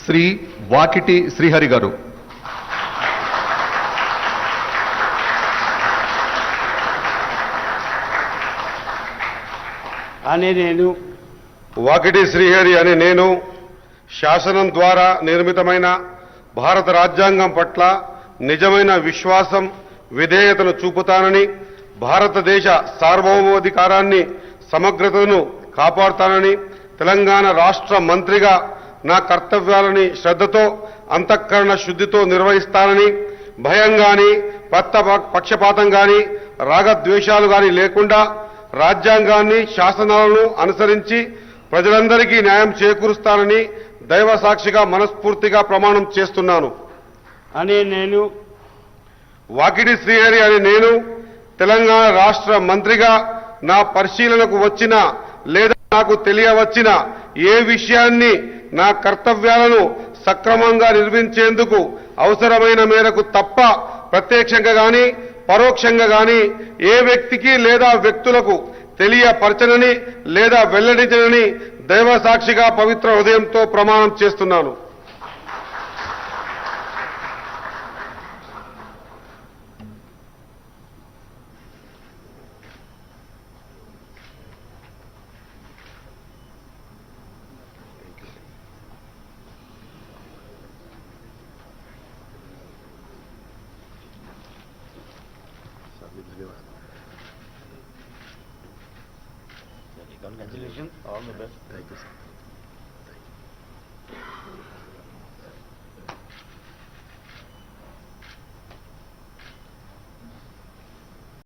శ్రీ వాకిటి శ్రీహరి గారు. వాకిటి శ్రీహరి అనే నేను శాసనం ద్వారా నిర్మితమైన భారత రాజ్యాంగం పట్ల నిజమైన విశ్వాసం విధేయతను చూపుతానని, భారతదేశ సార్వభౌమాధికారాన్ని సమగ్రతను కాపాడుతానని, తెలంగాణ రాష్ట్ర మంత్రిగా నా కర్తవ్యాలని శ్రద్ధతో అంతఃకరణ శుద్ధితో నిర్వహిస్తానని, భయం గాని పక్షపాతం గాని రాగద్వేషాలు గాని లేకుండా రాజ్యాంగాన్ని శాసనాలను అనుసరించి ప్రజలందరికీ న్యాయం చేకూరుస్తానని దైవ సాక్షిగా మనస్ఫూర్తిగా ప్రమాణం చేస్తున్నాను అని నేను. వాకిటి శ్రీహరి అనే నేను తెలంగాణ రాష్ట్ర మంత్రిగా నా పరిశీలనకు వచ్చిన లేదా నాకు తెలియవచ్చిన ఏ విషయాన్ని నా కర్తవ్యాలను సక్రమంగా నిర్వహించేందుకు అవసరమైన మేరకు తప్ప ప్రత్యక్షంగా గాని పరోక్షంగా గాని ఏ వ్యక్తికి లేదా వ్యక్తులకు తెలియపరచనని లేదా వెల్లడించనని దైవ సాక్షిగా పవిత్ర హృదయంతో ప్రమాణం చేస్తున్నాను. Congratulations, all the best. Thank you, sir.